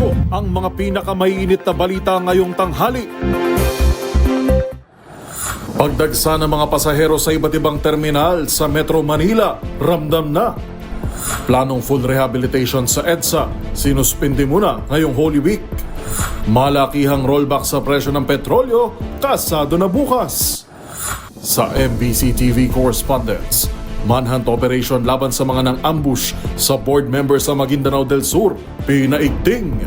Ito ang mga pinakamainit na balita ngayong tanghali. Pagdagsa ng mga pasahero sa iba't ibang terminal sa Metro Manila, ramdam na. Planong full rehabilitation sa EDSA, sinuspindi muna ngayong Holy Week. Malakihang rollback sa presyo ng petrolyo, kasado na bukas. Sa MBC TV correspondents, manhunt operation laban sa mga nang-ambush sa board member sa Maguindanao del Sur, pinaigting.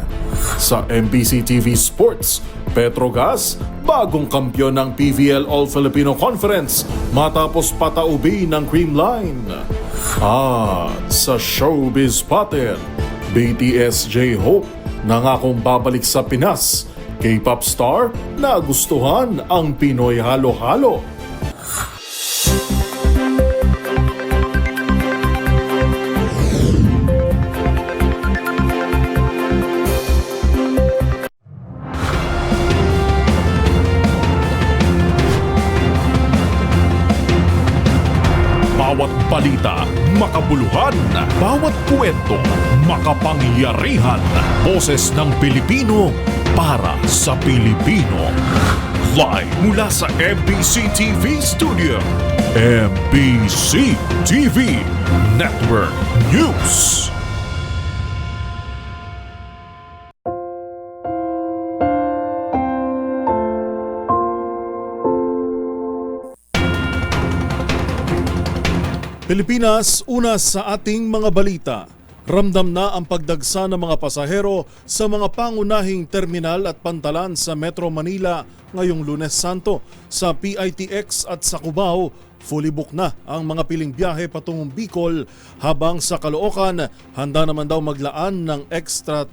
Sa MBC TV Sports, Petrogas, bagong kampyon ng PVL All-Filipino Conference matapos pataubi ng Cream Line. At sa showbiz pattern, BTS J-Hope nangakong babalik sa Pinas. K-pop star nagustuhan ang Pinoy halo-halo. Bawat balita, makabuluhan. Bawat kwento, makapangyarihan. Boses ng Pilipino para sa Pilipino. Live mula sa MBC TV Studio. MBC TV Network News. Pilipinas, una sa ating mga balita. Ramdam na ang pagdagsa ng mga pasahero sa mga pangunahing terminal at pantalan sa Metro Manila ngayong Lunes Santo. Sa PITX at sa Cubao, fully book na ang mga piling biyahe patungong Bicol, habang sa Caloocan, handa naman daw maglaan ng extra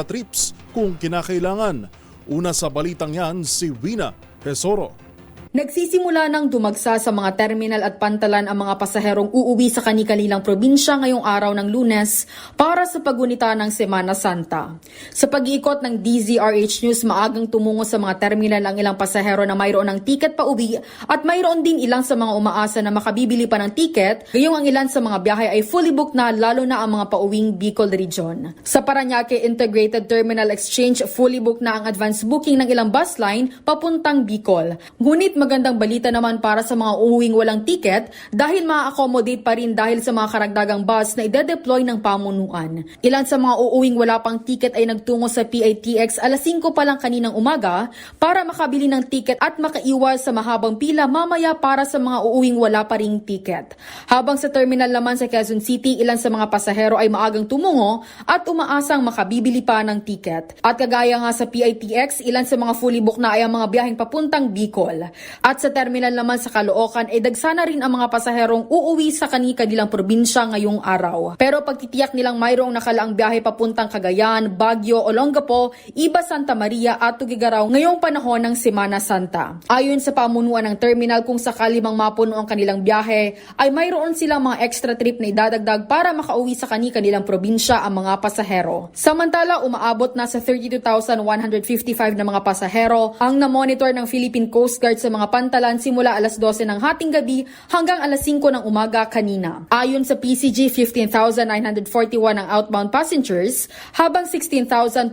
trips kung kinakailangan. Una sa balitang yan, si Wina Pesoro. Nagsisimula ng dumagsa sa mga terminal at pantalan ang mga pasaherong uuwi sa kani-kanilang probinsya ngayong araw ng Lunes para sa paggunita ng Semana Santa. Sa pag-iikot ng DZRH News, maagang tumungo sa mga terminal ang ilang pasahero na mayroon ng tiket pa uwi at mayroon din ilang sa mga umaasa na makabibili pa ng tiket, gayong ang ilan sa mga biyahe ay fully booked na, lalo na ang mga pauwing Bicol Region. Sa Parañaque Integrated Terminal Exchange, fully booked na ang advance booking ng ilang bus line papuntang Bicol. Ngunit magandang balita naman para sa mga uuwing walang tiket dahil ma-accommodate pa rin dahil sa mga karagdagang bus na ide-deploy ng pamunuan. Ilan sa mga uuwing wala pang tiket ay nagtungo sa PITX alas 5 pa lang kaninang umaga para makabili ng tiket at makaiwas sa mahabang pila mamaya para sa mga uuwing wala pa ring tiket. Habang sa terminal naman sa Quezon City, ilan sa mga pasahero ay maagang tumungo at umaasang makabibili pa ng tiket. At kagaya nga sa PITX, ilan sa mga fully booked na ay ang mga biyaheng papuntang Bicol. At sa terminal naman sa Caloocan ay dagsa na rin ang mga pasaherong uuwi sa kani-kanilang probinsya ngayong araw. Pero pagtitiyak nilang mayroong nakalaang biyahe papuntang Cagayan, Baguio, Olongapo, Iba, Santa Maria at Tugigaraw ngayong panahon ng Semana Santa. Ayon sa pamunuan ng terminal, kung sakali mang mapuno ang kanilang biyahe, ay mayroon silang mga extra trip na idadagdag para makauwi sa kani-kanilang probinsya ang mga pasahero. Samantala, umaabot na sa 32,155 na mga pasahero ang na-monitor ng Philippine Coast Guard sa mga pantalan simula alas 12 ng hating gabi hanggang alas 5 ng umaga kanina. Ayon sa PCG, 15,941 ang outbound passengers, habang 16,240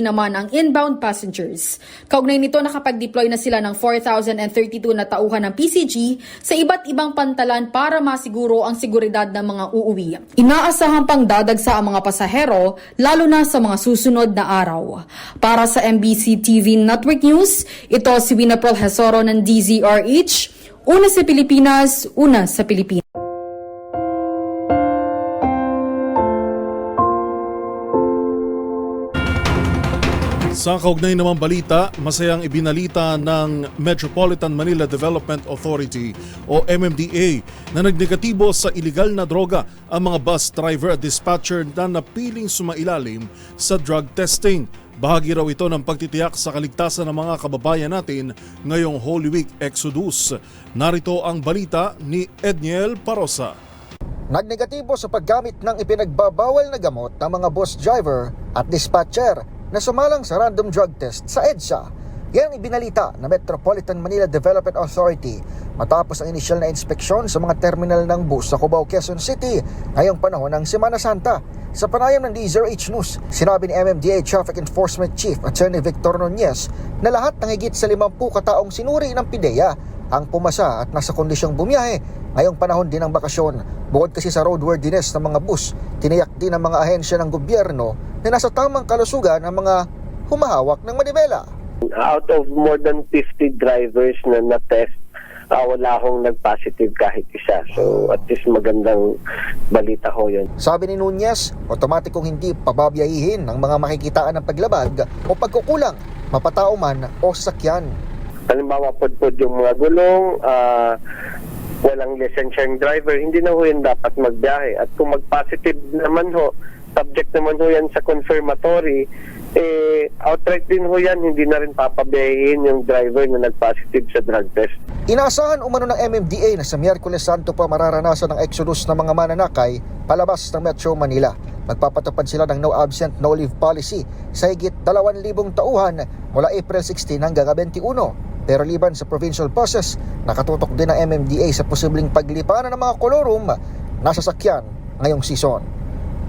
naman ang inbound passengers. Kaugnay nito, nakapag-deploy na sila ng 4,032 na tauhan ng PCG sa iba't ibang pantalan para masiguro ang seguridad ng mga uuwi. Inaasahan pang dadagsa ang mga pasahero, lalo na sa mga susunod na araw. Para sa MBC TV Network News, ito si Wina Pesoro ng DZRH, una sa Pilipinas, una sa Pilipinas. Sa kaugnay namang balita, masayang ibinalita ng Metropolitan Manila Development Authority o MMDA na nagnegatibo sa iligal na droga ang mga bus driver at dispatcher na napiling sumailalim sa drug testing. Bahagi raw ito ng pagtitiyak sa kaligtasan ng mga kababayan natin ngayong Holy Week Exodus. Narito ang balita ni Edniel Parosa. Nagnegatibo sa paggamit ng ipinagbabawal na gamot ng mga bus driver at dispatcher na sumalang sa random drug test sa EDSA. Yan ang ibinalita na Metropolitan Manila Development Authority matapos ang inisyal na inspeksyon sa mga terminal ng bus sa Cubao, Quezon City ngayong panahon ng Semana Santa. Sa panayam ng DZRH News, sinabi ni MMDA Traffic Enforcement Chief Attorney Victor Nunez na lahat ng higit sa 50 kataong sinuri ng PIDEA ang pumasa at nasa kondisyong bumiyahe ngayong panahon din ng bakasyon. Bukod kasi sa roadworthiness ng mga bus, tiniyak din ng mga ahensya ng gobyerno na nasa tamang kalusugan ang mga humahawak ng manibela. Out of more than 50 drivers na na-test, wala akong nag-positive kahit isa. So at least magandang balita ho yun. Sabi ni Nunez, otomatikong hindi pababiyahihin ng mga makikitaan ng paglabag o pagkukulang, mapatao man o sasakyan. Halimbawa, podpod yung mga gulong, walang lisensyang driver, hindi na ho yan dapat magbiyahe. At kung mag-positive naman ho, subject naman ho yan sa confirmatory, outright din ho yan, hindi na rin papabiyahin yung driver na nag-positive sa drug test. Inaasahan umano ng MMDA na sa Miyerkules Santo pa mararanasan ang exodus ng mga mananakay palabas ng Metro Manila. Magpapatupad sila ng no absent, no leave policy sa higit 2,000 tauhan mula April 16 hanggang 21. Pero liban sa provincial buses, nakatutok din ang MMDA sa posibleng paglipanan ng mga kolorum na sasakyan ngayong season.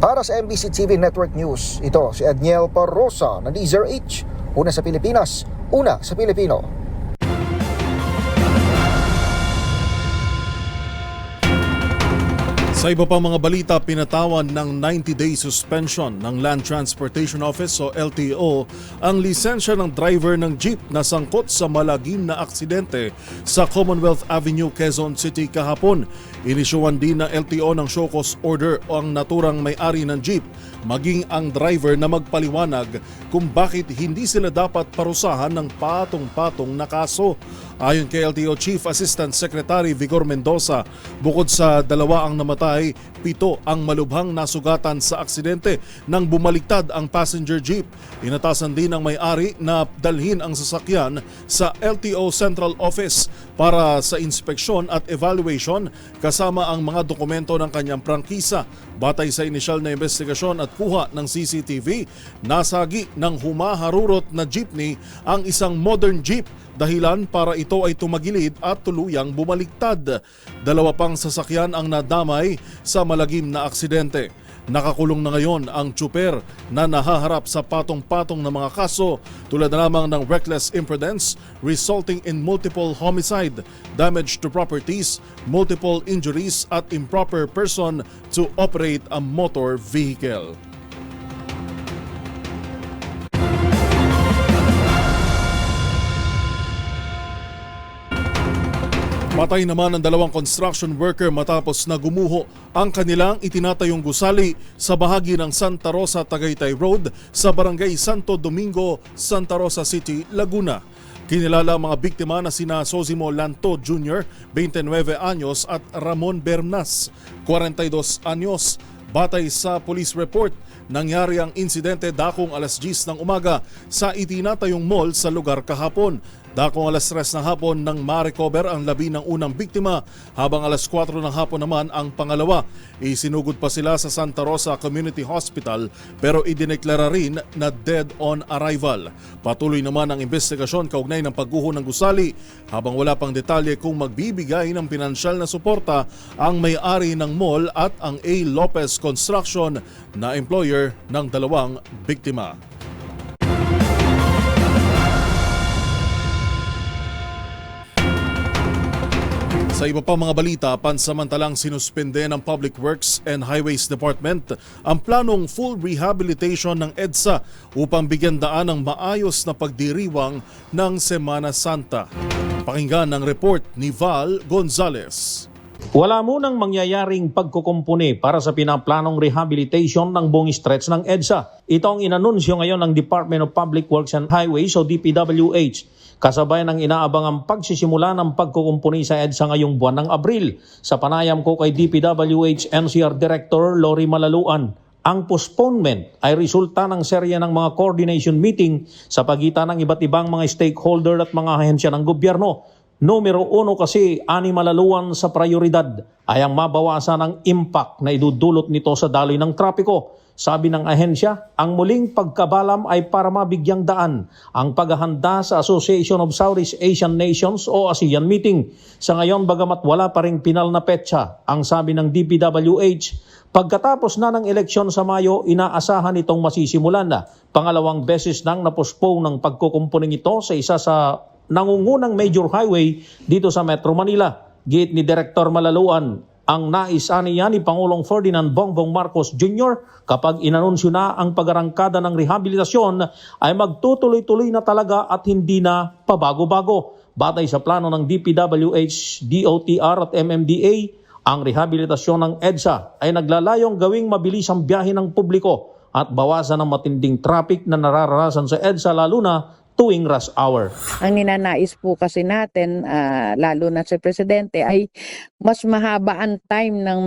Para sa MBC TV Network News, ito si Edniel Parrosa ng DZRH. Una sa Pilipinas, una sa Pilipino. Sa iba pang mga balita, pinatawan ng 90-day suspension ng Land Transportation Office o LTO ang lisensya ng driver ng jeep na sangkot sa malagim na aksidente sa Commonwealth Avenue, Quezon City kahapon. Inisyuan din ng LTO ng show cause order ang naturang may-ari ng jeep maging ang driver na magpaliwanag kung bakit hindi sila dapat parusahan ng patong-patong na kaso. Ayon kay LTO Chief Assistant Secretary Vigor Mendoza, bukod sa 2 ang namatay, 7 ang malubhang nasugatan sa aksidente nang bumaliktad ang passenger jeep. Inatasan din ng may-ari na dalhin ang sasakyan sa LTO Central Office para sa inspeksyon at evaluation kasama ang mga dokumento ng kanyang prangkisa. Batay sa inisyal na investigasyon at kuha ng CCTV, nasagi ng humaharurot na jeepney ang isang modern jeep, dahilan para ito ay tumagilid at tuluyang bumaliktad. 2 pang sasakyan ang nadamay sa malagim na aksidente. Nakakulong na ngayon ang tsuper na nahaharap sa patong-patong na mga kaso tulad na lamang ng reckless imprudence resulting in multiple homicide, damage to properties, multiple injuries at improper person to operate a motor vehicle. Patay naman ang 2 construction worker matapos na gumuho ang kanilang itinatayong gusali sa bahagi ng Santa Rosa Tagaytay Road sa Barangay Santo Domingo, Santa Rosa City, Laguna. Kinilala ang mga biktima na sina Sosimo Lanto Jr., 29 anyos at Ramon Bernas, 42 anyos. Batay sa police report, nangyari ang insidente dakong alas 10 ng umaga sa itinatayong mall sa lugar kahapon. Dakong alas 3 ng hapon nang ma-recover ang labi ng unang biktima habang alas 4 ng hapon naman ang pangalawa. Isinugod pa sila sa Santa Rosa Community Hospital pero idineklara rin na dead on arrival. Patuloy naman ang investigasyon kaugnay ng pagguho ng gusali habang wala pang detalye kung magbibigay ng pinansyal na suporta ang may-ari ng mall at ang A. Lopez Construction na employer ng 2 biktima. Sa iba pa mga balita, pansamantalang sinuspende ng Public Works and Highways Department ang planong full rehabilitation ng EDSA upang bigyan daan ng maayos na pagdiriwang ng Semana Santa. Pakinggan ang report ni Val Gonzalez. Wala munang mangyayaring pagkukumpuni para sa pinaplanong rehabilitation ng buong stretch ng EDSA. Ito ang inanunsyo ngayon ng Department of Public Works and Highways o DPWH. Kasabay ng inaabangang pagsisimula ng pagkukumpuni sa EDSA ngayong buwan ng Abril. Sa panayam ko kay DPWH NCR Director Lori Malaluan, ang postponement ay resulta ng serya ng mga coordination meeting sa pagitan ng iba't ibang mga stakeholder at mga ahensya ng gobyerno. Numero 1 kasi, ani malaluan sa prioridad ay ang mabawasan ng impact na idudulot nito sa daloy ng trapiko. Sabi ng ahensya, ang muling pagkabalam ay para mabigyang daan ang paghahanda sa Association of Southeast Asian Nations o ASEAN meeting. Sa ngayon, bagamat wala pa ring pinal na petsa, ang sabi ng DPWH, pagkatapos na ng eleksyon sa Mayo, inaasahan itong masisimulan na. Pangalawang beses nang napospone ng pagkukumpuning ito sa isa sa nangungunang major highway dito sa Metro Manila. Giit ni Director Malaluan, ang nais niya ni Pangulong Ferdinand Bongbong Marcos Jr. kapag inanunsyo na ang pag-arangkada ng rehabilitasyon ay magtutuloy-tuloy na talaga at hindi na pabago-bago. Batay sa plano ng DPWH, DOTR at MMDA, ang rehabilitasyon ng EDSA ay naglalayong gawing mabilis ang biyahe ng publiko at bawasan ang matinding traffic na nararanasan sa EDSA lalo na tuwing rush hour. Ang ninanais po kasi natin, lalo na si Presidente, ay mas mahaba ang time ng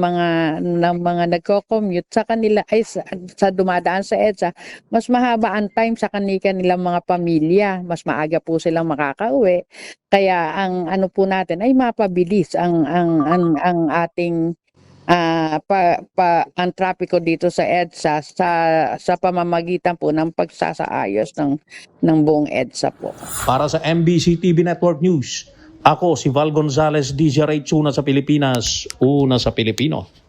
mga nagko-commute sa kanila ay sa dumadaan sa EDSA, mas mahaba ang time sa kanilang mga pamilya, mas maaga po silang makakauwi. Kaya ang ano po natin ay mapabilis ang ating ang trapiko dito sa EDSA sa pamamagitan po ng pagsasaayos ng buong EDSA po. Para sa MBC TV Network News, ako si Val Gonzalez, DZRH, una sa Pilipinas, una sa Pilipino.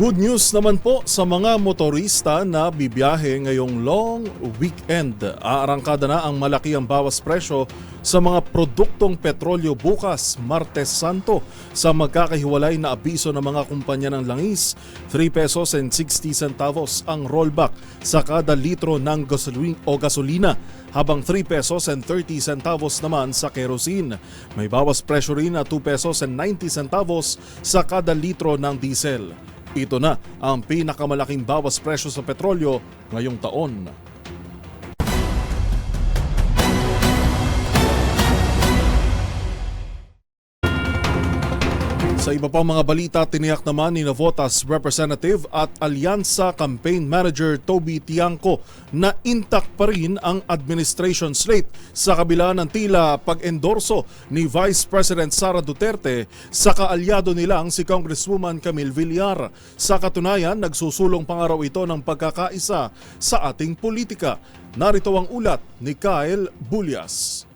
Good news naman po sa mga motorista na bibiyahe ngayong long weekend. Aarangkada na ang malaki ang bawas presyo sa mga produktong petrolyo bukas, Martes Santo, sa magkakahiwalay na abiso ng mga kumpanya ng langis. 3 pesos and 60 centavos ang rollback sa kada litro ng gasolina, habang 3 pesos and 30 centavos naman sa kerosene. May bawas presyo rin na 2 pesos and 90 centavos sa kada litro ng diesel. Ito na ang pinakamalaking bawas presyo sa petrolyo ngayong taon. Sa iba pang mga balita, tiniyak naman ni Navotas Representative at Alyansa Campaign Manager Toby Tiangco na intact pa rin ang administration slate sa kabila ng tila pag-endorso ni Vice President Sara Duterte sa kaalyado nilang si Congresswoman Camille Villar. Sa katunayan, nagsusulong pa nga raw ito ng pagkakaisa sa ating politika. Narito ang ulat ni Kyle Bulias.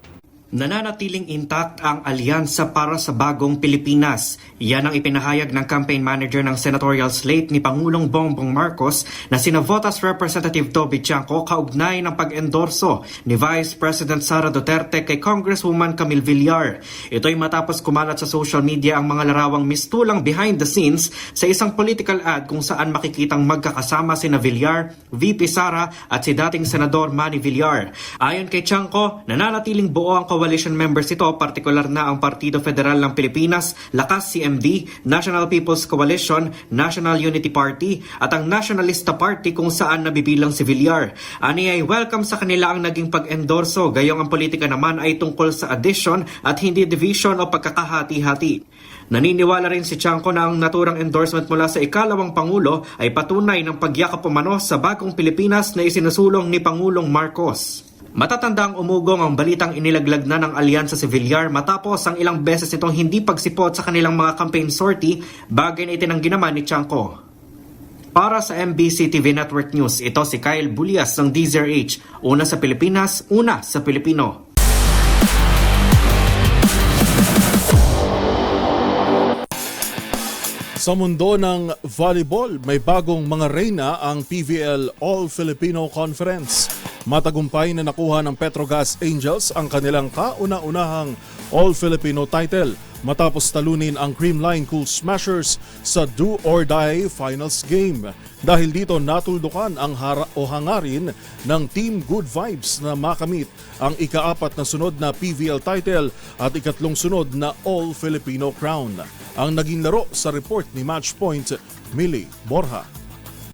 Nananatiling intact ang alyansa para sa bagong Pilipinas. Yan ang ipinahayag ng campaign manager ng senatorial slate ni Pangulong Bongbong Marcos na sina Votas Representative Toby Tiangco kaugnay ng pag-endorso ni Vice President Sara Duterte kay Congresswoman Camille Villar. Ito'y matapos kumalat sa social media ang mga larawang mistulang behind the scenes sa isang political ad kung saan makikitang magkakasama sina Villar, VP Sara at si dating Senador Manny Villar. Ayon kay Tiangco, nananatiling buo ang coalition members ito, partikular na ang Partido Federal ng Pilipinas, Lakas CMD, National People's Coalition, National Unity Party at ang Nationalista Party kung saan nabibilang si Villar. Ani ay welcome sa kanila ang naging pag-endorso, gayong ang politika naman ay tungkol sa addition at hindi division o pagkakahati-hati. Naniniwala rin si Tiangco na ang naturang endorsement mula sa ikalawang Pangulo ay patunay ng pagyakap umano sa bagong Pilipinas na isinusulong ni Pangulong Marcos. Matatandang umugong ang balitang inilaglag na ng alyansa si Villar matapos ang ilang beses nitong hindi pagsipot sa kanilang mga campaign sortie, bagay na itinanggi naman ni Tiangco. Para sa MBC TV Network News, ito si Kyle Bulias ng DZRH, una sa Pilipinas, una sa Pilipino. Sa mundo ng volleyball, may bagong mga reyna ang PVL All-Filipino Conference. Matagumpay na nakuha ng Petrogas Angels ang kanilang kauna-unahang All-Filipino title matapos talunin ang Creamline Cool Smashers sa do-or-die finals game. Dahil dito natuldukan ang hangarin ng Team Good Vibes na makamit ang ika-4 na sunod na PVL title at ikatlong sunod na All-Filipino crown. Ang naging laro sa report ni Matchpoint, Millie Borja.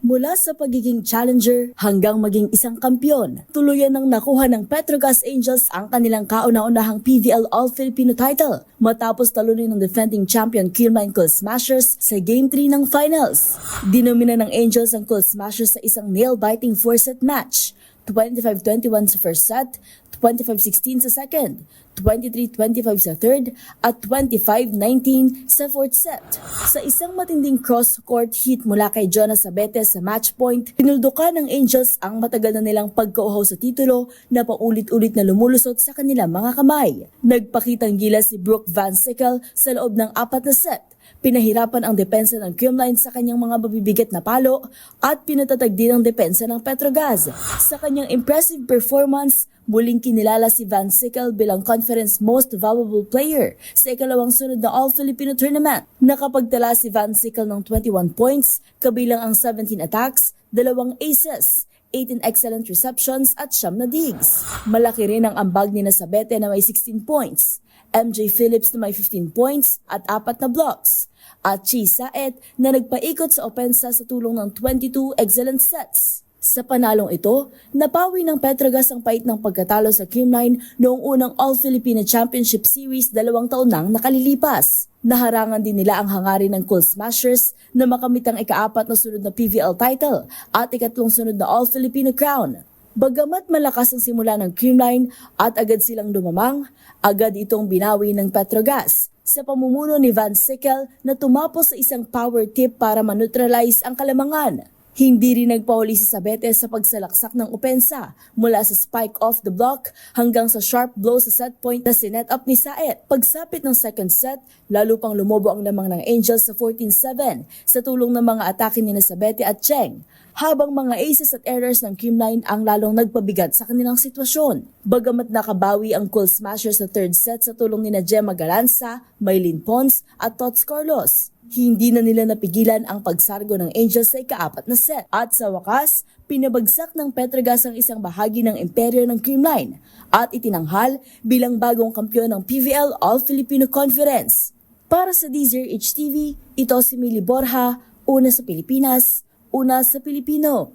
Mula sa pagiging challenger hanggang maging isang kampyon, tuluyan ng nakuha ng Petrogas Angels ang kanilang kauna-unahang PVL All-Filipino title matapos talunin ng defending champion Creamline Cool Smashers sa Game 3 ng finals. Dinomina ng Angels ang Cool Smashers sa isang nail-biting 4-set match. 25-21 sa first set, 25-16 sa second, 23-25 sa third, at 25-19 sa fourth set. Sa isang matinding cross-court hit mula kay Jonas Sabetes sa match point, pinuldukan ng Angels ang matagal na nilang pagkauhaw sa titulo na paulit-ulit na lumulusot sa kanilang mga kamay. Nagpakitang gilas si Brooke Van Sickle sa loob ng 4 na set. Pinahirapan ang depensa ng Creamline sa kanyang mga mabibigat na palo at pinatatag din ang depensa ng Petrogas. Sa kanyang impressive performance, muling kinilala si Van Sickle bilang Conference Most Valuable Player sa ikalawang sunod na All-Filipino Tournament. Nakapagtala si Van Sickle ng 21 points, kabilang ang 17 attacks, 2 aces, 18 excellent receptions at 9 na digs. Malaki rin ang ambag ni Sabete na may 16 points, MJ Phillips na may 15 points at 4 na blocks, at Chi Saet na nagpaikot sa opensa sa tulong ng 22 excellent sets. Sa panalong ito, napawi ng Petrogas ang pait ng pagkatalo sa Creamline noong unang All-Filipino Championship Series 2 taon nang nakalilipas. Naharangan din nila ang hangarin ng Cool Smashers na makamit ang ika-4 na sunod na PVL title at ikatlong sunod na All-Filipino Crown. Bagamat malakas ang simula ng Creamline at agad silang lumamang, agad itong binawi ng Petrogas sa pamumuno ni Van Sickle na tumapos sa isang power tip para maneutralize ang kalamangan. Hindi rin nagpahuli si Sabetes sa pagsalaksak ng opensa mula sa spike off the block hanggang sa sharp blow sa set point na sinet up ni Saet. Pagsapit ng second set, lalo pang lumobo ang lamang ng Angels sa 14-7 sa tulong ng mga atake ni Sabete at Cheng, habang mga aces at errors ng Creamline ang lalong nagpabigat sa kanilang sitwasyon. Bagamat nakabawi ang Cool Smashers sa third set sa tulong ni Gemma Galanza, Maylin Pons at Tots Carlos, hindi na nila napigilan ang pagsargo ng Angels sa ika-4 na set. At sa wakas, pinabagsak ng Petrogas ang isang bahagi ng imperyo ng Creamline at itinanghal bilang bagong kampyon ng PVL All-Filipino Conference. Para sa DZRH TV, ito si Mili Borja, una sa Pilipinas, una sa Pilipino.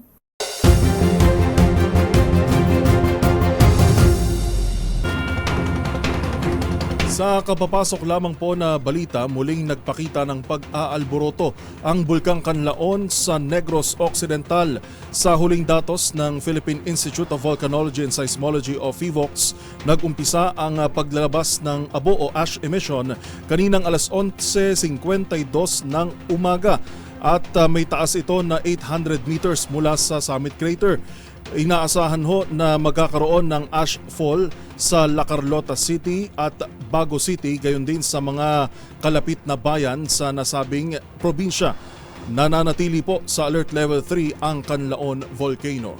Sa kapapasok lamang po na balita, muling nagpakita ng pag-aalboroto ang Bulkang Kanlaon sa Negros Occidental. Sa huling datos ng Philippine Institute of Volcanology and Seismology o PHIVOLCS, nag-umpisa ang paglalabas ng abo o ash emission kaninang alas 11:52 ng umaga at may taas ito na 800 meters mula sa summit crater. Inaasahan ho na magkakaroon ng ash fall sa La Carlota City at Bago City, gayon din sa mga kalapit na bayan sa nasabing probinsya. Nananatili po sa Alert Level 3 ang Canlaon Volcano.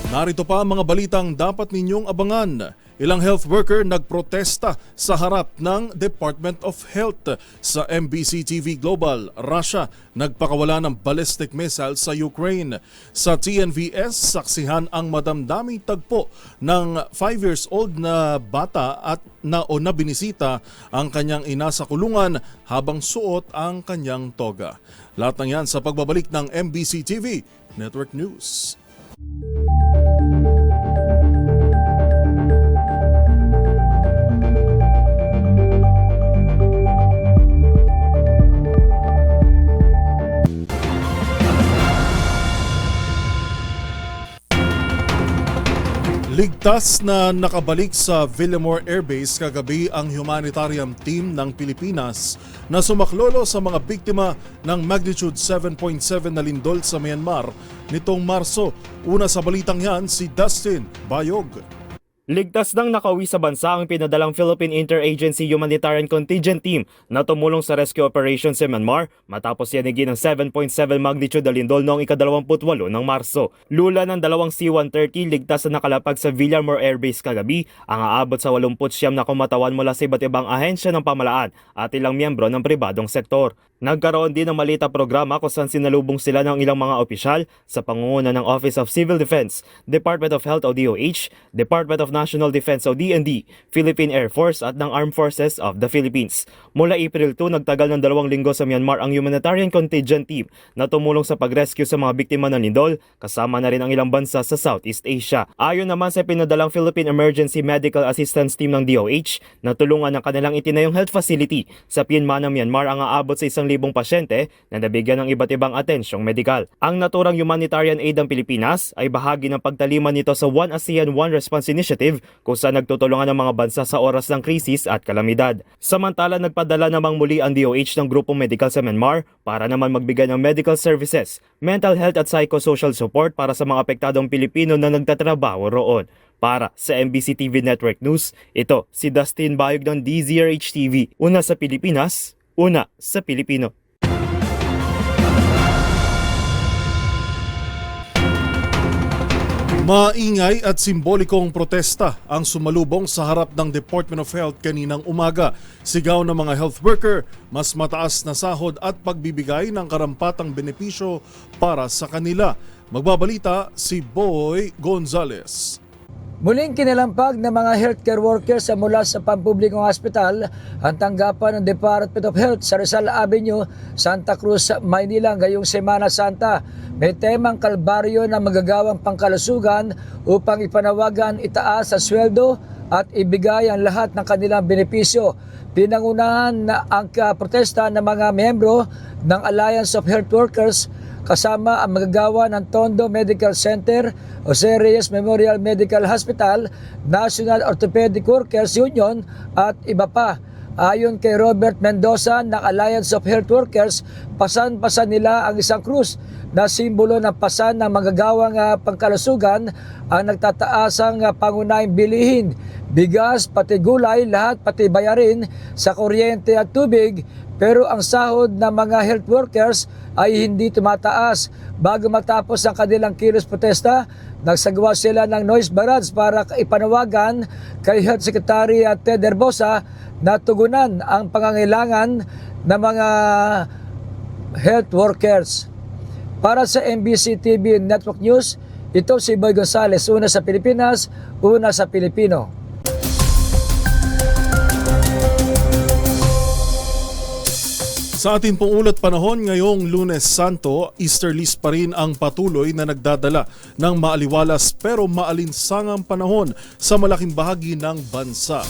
Narito pa ang mga balitang dapat ninyong abangan. Ilang health worker nagprotesta sa harap ng Department of Health. Sa MBC TV Global, Russia nagpakawala ng ballistic missile sa Ukraine. Sa TNVS, saksihan ang madamdaming tagpo ng 5 years old na bata at na binisita ang kanyang ina sa kulungan habang suot ang kanyang toga. Lahat ng yan sa pagbabalik ng MBC TV Network News. Ligtas na nakabalik sa Villamor Air Base kagabi ang humanitarian team ng Pilipinas na sumaklolo sa mga biktima ng magnitude 7.7 na lindol sa Myanmar nitong Marso. Una sa balitang yan, si Dustin Bayog. Ligtas nang nakauwi sa bansa ang pinadalang Philippine Interagency Humanitarian Contingent Team na tumulong sa rescue operation sa Myanmar matapos yanigin ng 7.7 magnitude na lindol noong ika-28 ng Marso. Lula ng 2 C-130 ligtas na nakalapag sa Villamor Air Base kagabi ang aabot sa 89 na kumatawan mula sa iba't ibang ahensya ng pamalaan at ilang miyembro ng pribadong sektor. Nagkaroon din ng malita programa kung saan sinalubong sila ng ilang mga opisyal sa pangunguna ng Office of Civil Defense, Department of Health o DOH, Department of National Defense o DND, Philippine Air Force at ng Armed Forces of the Philippines. Mula April 2, nagtagal ng 2 linggo sa Myanmar ang humanitarian contingent team na tumulong sa pag-rescue sa mga biktima ng lindol, kasama na rin ang ilang bansa sa Southeast Asia. Ayon naman sa pinadalang Philippine Emergency Medical Assistance Team ng DOH, na tulungan ng kanilang itinayong health facility sa Pienma ng Myanmar ang aabot sa 1,000 pasyente na nabigyan ng iba't ibang atensyong medikal. Ang naturang humanitarian aid ng Pilipinas ay bahagi ng pagtaliman nito sa One ASEAN One Response Initiative kung saan nagtutulungan ng mga bansa sa oras ng krisis at kalamidad. Samantala, nagpadala namang muli ang DOH ng grupong medikal sa Myanmar para naman magbigay ng medical services, mental health at psychosocial support para sa mga apektadong Pilipino na nagtatrabaho roon. Para sa MBC TV Network News, ito si Dustin Bayog ng DZRH TV. Una sa Pilipinas, una sa Pilipino. Maingay at simbolikong protesta ang sumalubong sa harap ng Department of Health kaninang umaga. Sigaw ng mga health worker, mas mataas na sahod at pagbibigay ng karampatang benepisyo para sa kanila. Magbabalita si Boy Gonzales. Muling kinalampag ng mga healthcare workers mula sa pampublikong hospital ang tanggapan ng Department of Health sa Rizal Avenue, Santa Cruz, Maynila ngayong Semana Santa. May temang kalbaryo na magagawang pangkalusugan upang ipanawagan itaas ang sweldo at ibigay ang lahat ng kanilang benepisyo. Pinangunahan na ang protesta ng mga miyembro ng Alliance of Health Workers kasama ang magagawa ng Tondo Medical Center, Jose Reyes Memorial Medical Hospital, National Orthopedic Workers Union at iba pa. Ayon kay Robert Mendoza ng Alliance of Health Workers, pasan-pasan nila ang isang krus na simbolo ng pasan ng magagawang pangkalusugan ang nagtataasang pangunahing bilihin, bigas, pati gulay, lahat pati bayarin sa kuryente at tubig. Pero ang sahod ng mga health workers ay hindi tumataas. Bago matapos ang kanilang kilos protesta, nagsagawa sila ng noise barrage para ipanawagan kay Health Secretary Ted Herbosa na tugunan ang pangangailangan ng mga health workers. Para sa MBC TV Network News, ito si Boy Gonzales, una sa Pilipinas, una sa Pilipino. Sa ating pong ulat panahon ngayong Lunes Santo, Easterlies pa rin ang patuloy na nagdadala ng maaliwalas pero maalinsangang panahon sa malaking bahagi ng bansa.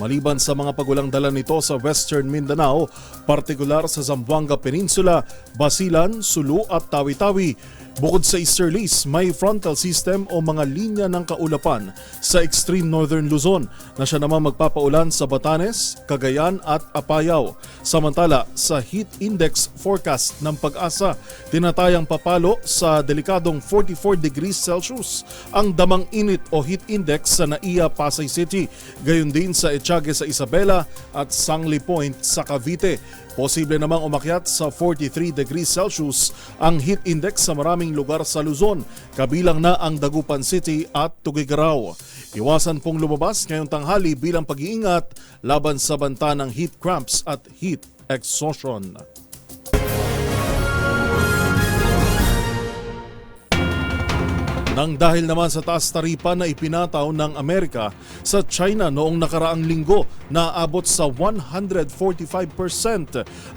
Maliban sa mga pagulang dala nito sa Western Mindanao, partikular sa Zamboanga Peninsula, Basilan, Sulu at Tawi-Tawi, bukod sa easterlies, may frontal system o mga linya ng kaulapan sa extreme northern Luzon na siya naman magpapaulan sa Batanes, Cagayan at Apayao. Samantala, sa heat index forecast ng Pag-asa, tinatayang papalo sa delikadong 44 degrees Celsius ang damang init o heat index sa Naiya, Pasay City, gayon din sa Etiague sa Isabela at Sangli Point sa Cavite. Posible namang umakyat sa 43 degrees Celsius ang heat index sa maraming lugar sa Luzon, kabilang na ang Dagupan City at Tuguegarao. Iwasan pong lumabas ngayong tanghali bilang pag-iingat laban sa banta ng heat cramps at heat exhaustion. Nang dahil naman sa taas taripa na ipinataw ng Amerika sa China noong nakaraang linggo na aabot sa 145%.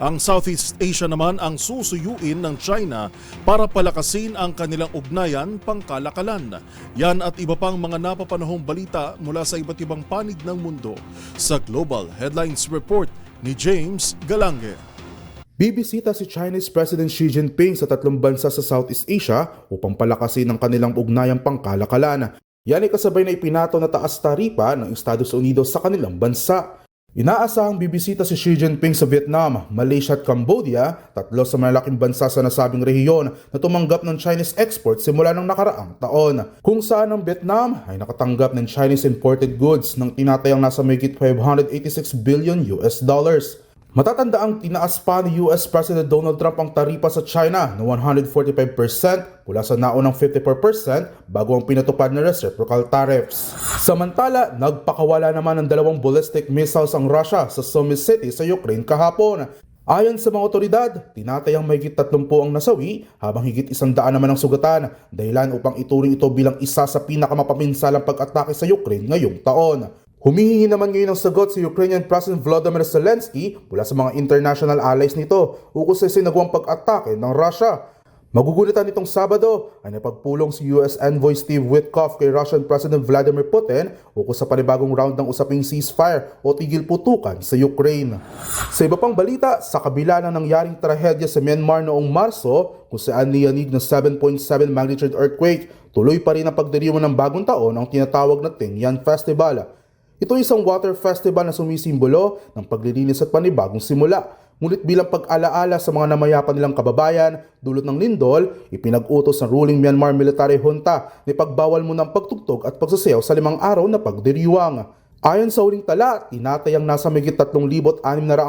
Ang Southeast Asia naman ang susuyuin ng China para palakasin ang kanilang ugnayan pangkalakalan. Yan at iba pang mga napapanahong balita mula sa iba't ibang panig ng mundo sa Global Headlines Report ni James Galange. Bibisita si Chinese President Xi Jinping sa 3 bansa sa Southeast Asia upang palakasin ang kanilang ugnayang pangkalakalan. Yan ay kasabay na ipinato na taas taripa ng Estados Unidos sa kanilang bansa. Inaasahang bibisita si Xi Jinping sa Vietnam, Malaysia at Cambodia, 3 sa malalaking bansa sa nasabing rehiyon na tumanggap ng Chinese exports simula ng nakaraang taon. Kung saan ang Vietnam ay nakatanggap ng Chinese imported goods ng tinatayang nasa mahigit $586 billion. Matatanda ang tinaas pa ni US President Donald Trump ang taripa sa China na 145% mula sa naunang 54% bago ang pinatupad na reciprocal tariffs. Samantala, nagpakawala naman ng 2 ballistic missiles ang Russia sa Sumy City sa Ukraine kahapon. Ayon sa mga otoridad, tinatayang mahigit 30 ang nasawi habang higit 100 naman ang sugatan, dahilan upang ituring ito bilang isa sa pinakamapapinsalang pag-atake sa Ukraine ngayong taon. Humihingi naman ngayon ng sagot si Ukrainian President Volodymyr Zelensky mula sa mga international allies nito ukol sa sinagawang pag-atake ng Russia. Magugulitan nitong Sabado ay napagpulong si US Envoy Steve Witkoff kay Russian President Vladimir Putin ukol sa panibagong round ng usaping ceasefire o tigil putukan sa Ukraine. Sa iba pang balita, sa kabila ng nangyaring trahedya sa Myanmar noong Marso kung saan niyanig ng 7.7 magnitude earthquake, tuloy pa rin ang pagdiriwang ng bagong taon ang tinatawag na Tingyan Festival. Ito ay isang water festival na sumisimbolo ng paglilinis at panibagong simula. Ngunit bilang pag-alaala sa mga namayapan nilang kababayan dulot ng lindol, ipinag-utos ng ruling Myanmar military junta na ipagbawal muna ang pagtugtog at pagsasayaw sa 5 araw na pagdiriwang. Ayon sa huling tala, tinatayang nasa mahigit 3,600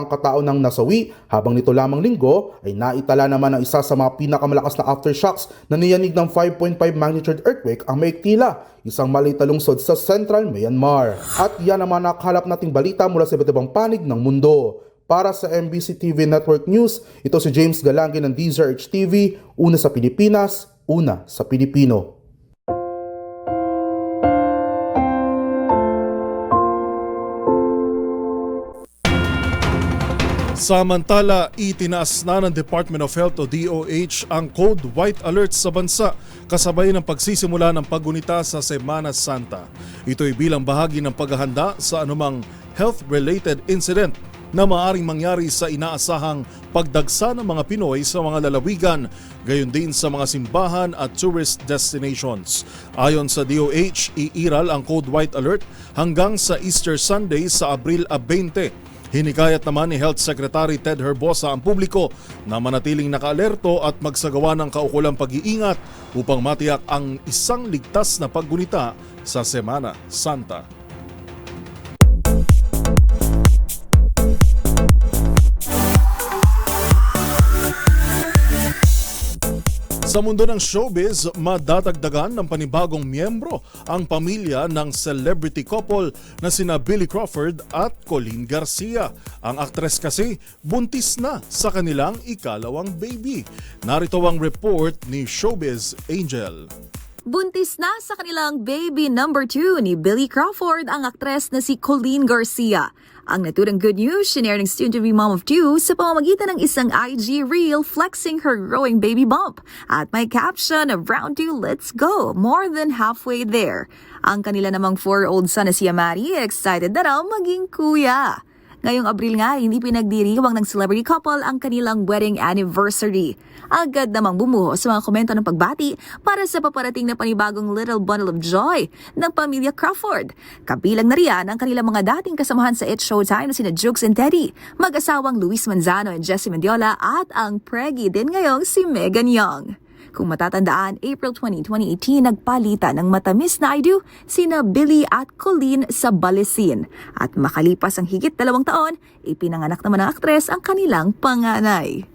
katao ng nasawi habang nito lamang linggo ay naitala naman ang isa sa mga pinakamalakas na aftershocks na niyanig ng 5.5 magnitude earthquake ang Maiktila, isang maliit na lungsod sa central Myanmar. At yan ang mga nakakalap nating balita mula sa iba't ibang panig ng mundo. Para sa MBC TV Network News, ito si James Galangin ng DZRH TV, una sa Pilipinas, una sa Pilipino. Samantala, itinaas na ng Department of Health o DOH ang Code White Alert sa bansa kasabay ng pagsisimula ng paggunita sa Semana Santa. Ito'y bilang bahagi ng paghahanda sa anumang health-related incident na maaaring mangyari sa inaasahang pagdagsa ng mga Pinoy sa mga lalawigan, gayon din sa mga simbahan at tourist destinations. Ayon sa DOH, iiral ang Code White Alert hanggang sa Easter Sunday sa Abril 20. Hinikayat naman ni Health Secretary Ted Herbosa ang publiko na manatiling nakaalerto at magsagawa ng kaukulang pag-iingat upang matiyak ang isang ligtas na paggunita sa Semana Santa. Sa mundo ng showbiz, madadagdagan ng panibagong miyembro ang pamilya ng celebrity couple na sina Billy Crawford at Colleen Garcia. Ang aktres kasi buntis na sa kanilang ikalawang baby. Narito ang report ni Showbiz Angel. Buntis na sa kanilang baby number 2 ni Billy Crawford ang aktres na si Colleen Garcia. Ang naturang good news, shinare ng soon-to-be mom of 2 sa pamamagitan ng isang IG reel flexing her growing baby bump. At may caption of round 2, let's go, more than halfway there. Ang kanila namang 4-year-old son na si Amari, excited na raw maging kuya. Ngayong Abril nga, hindi pinagdiriwang ng celebrity couple ang kanilang wedding anniversary. Agad namang bumuho sa mga komento ng pagbati para sa paparating na panibagong little bundle of joy ng pamilya Crawford. Kabilang na riyan ang kanilang mga dating kasamahan sa It's Showtime na sina Jukes and Teddy, mag-asawang Luis Manzano and Jessie Mendiola at ang preggy din ngayong si Megan Young. Kung matatandaan, April 20, 2018, nagpalitan ng matamis na I do sina Billy at Colleen sa Balesin. At makalipas ang higit 2 taon, ipinanganak naman ng aktres ang kanilang panganay.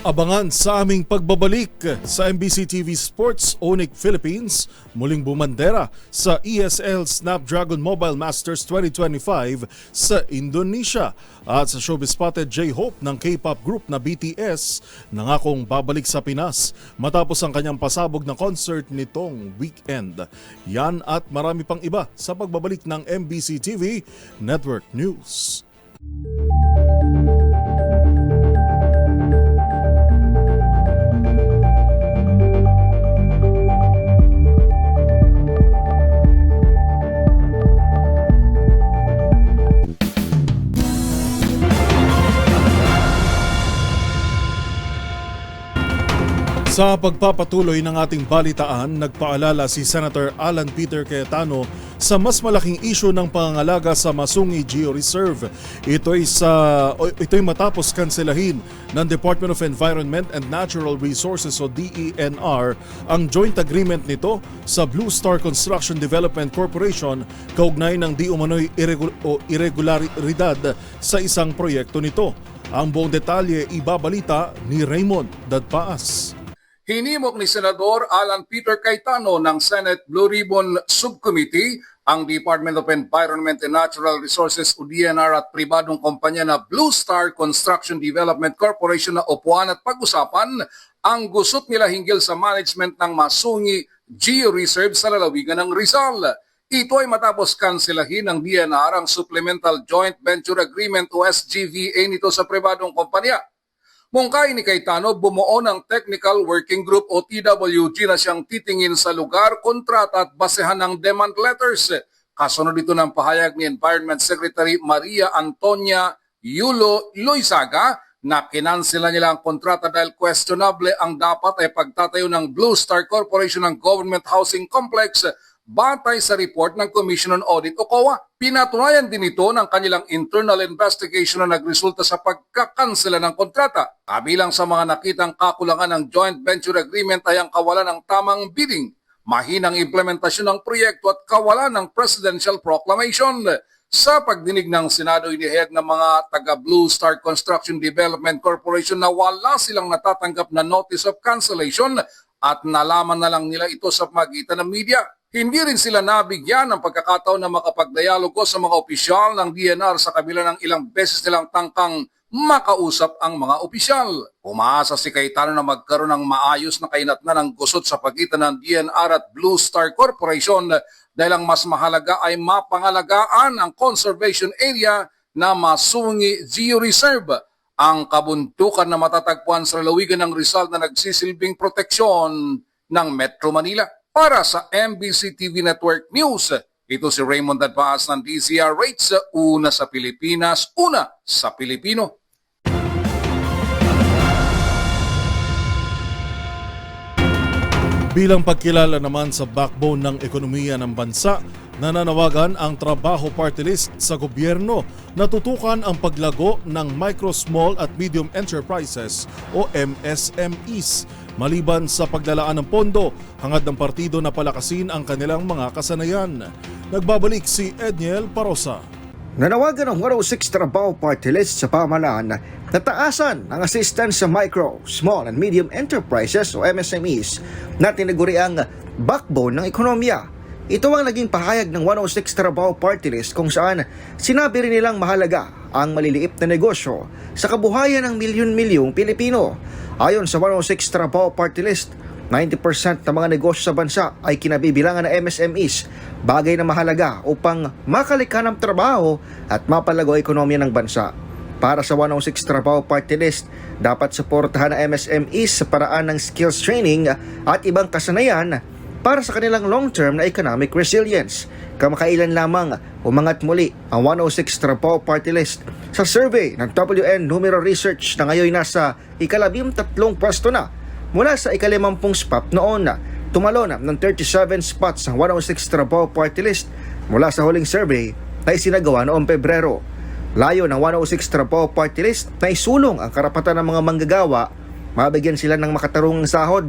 Abangan sa aming pagbabalik sa MBC TV Sports Onyx Philippines, muling bumandera sa ESL Snapdragon Mobile Masters 2025 sa Indonesia. At sa showbiz spotted J-Hope ng K-pop group na BTS nangakong babalik sa Pinas matapos ang kanyang pasabog na concert nitong weekend. Yan at marami pang iba sa pagbabalik ng MBC TV Network News. Sa pagpapatuloy ng ating balitaan, nagpaalala si Senator Alan Peter Cayetano sa mas malaking isyu ng pangangalaga sa Masungi Geo-Reserve. Ito'y matapos kanselahin ng Department of Environment and Natural Resources o DENR ang joint agreement nito sa Blue Star Construction Development Corporation kaugnay ng di umano'y irregularidad sa isang proyekto nito. Ang buong detalye ibabalita ni Raymond Dadpaas. hinimok ni Senador Alan Peter Cayetano ng Senate Blue Ribbon Subcommittee ang Department of Environment and Natural Resources o DNR at pribadong kumpanya na Blue Star Construction Development Corporation na upuan at pag-usapan ang gusot nila hinggil sa management ng Masungi Geo-Reserve sa lalawigan ng Rizal. Ito ay matapos kanselahin ng DNR ang Supplemental Joint Venture Agreement o SGVA nito sa pribadong kumpanya. Mungkay ni Cayetano, bumuo ng Technical Working Group o TWG na siyang titingin sa lugar, kontrata at basehan ng demand letters. Kasunod ito ng pahayag ni Environment Secretary Maria Antonia Yulo Loizaga na kinansela nila ang kontrata dahil questionable ang dapat ay pagtatayo ng Blue Star Corporation ng Government Housing Complex batay sa report ng Commission on Audit o COA. Pinatunayan din ito ng kanilang internal investigation na nagresulta sa pagkakansela ng kontrata. Kabilang sa mga nakitang kakulangan ng joint venture agreement ay ang kawalan ng tamang bidding, mahinang implementasyon ng proyekto at kawalan ng presidential proclamation. Sa pagdinig ng Senado, inihayag ng mga taga Blue Star Construction Development Corporation na wala silang natatanggap na notice of cancellation at nalaman na lang nila ito sa pagitan ng media. Hindi rin sila nabigyan ng pagkakataon na makapagdialogo sa mga opisyal ng DNR sa kabila ng ilang beses nilang tangkang makausap ang mga opisyal. Umaasa si Cayetano na magkaroon ng maayos na kainatnan ng gusot sa pagitan ng DNR at Blue Star Corporation dahil ang mas mahalaga ay mapangalagaan ang conservation area na Masungi Geo-Reserve, ang kabuntukan na matatagpuan sa lalawigan ng Rizal na nagsisilbing proteksyon ng Metro Manila. Para sa MBC TV Network News, ito si Raymond Advaz ng DZRH, una sa Pilipinas, una sa Pilipino. Bilang pagkilala naman sa backbone ng ekonomiya ng bansa, nananawagan ang Trabaho Party List sa gobyerno na tutukan ang paglago ng micro, small at medium enterprises o MSMEs. Maliban sa paglalaan ng pondo, hangad ng partido na palakasin ang kanilang mga kasanayan. Nagbabalik si Edniel Parosa. Nanawagan ng 106 Trabaho Party List sa pamahalaan na taasan ang assistance sa micro, small and medium enterprises o MSMEs na tinaguri ang backbone ng ekonomiya. Ito ang naging pahayag ng 106 Trabaho Party List kung saan sinabi rin nilang mahalaga ang maliliit na negosyo sa kabuhayan ng milyon-milyong Pilipino. Ayon sa 106 Trabaho Party List, 90% ng mga negosyo sa bansa ay kinabibilangan ng MSMEs, bagay na mahalaga upang makalikha ng trabaho at mapalago ang ekonomiya ng bansa. Para sa 106 Trabaho Party List, dapat suportahan ang MSMEs sa paraan ng skills training at ibang kasanayan para sa kanilang long-term na economic resilience. Kamakailan lamang umangat muli ang 106 Trabaho Party List sa survey ng WN Numero Research na ngayon nasa ika-13 pwesto na mula sa ika-50 spot noon. Tumalon ng 37 spots ang 106 Trabaho Party List mula sa huling survey na isinagawa noong Pebrero. Layo ng 106 Trabaho Party List na isulong ang karapatan ng mga manggagawa, mabigyan sila ng makatarungang sahod,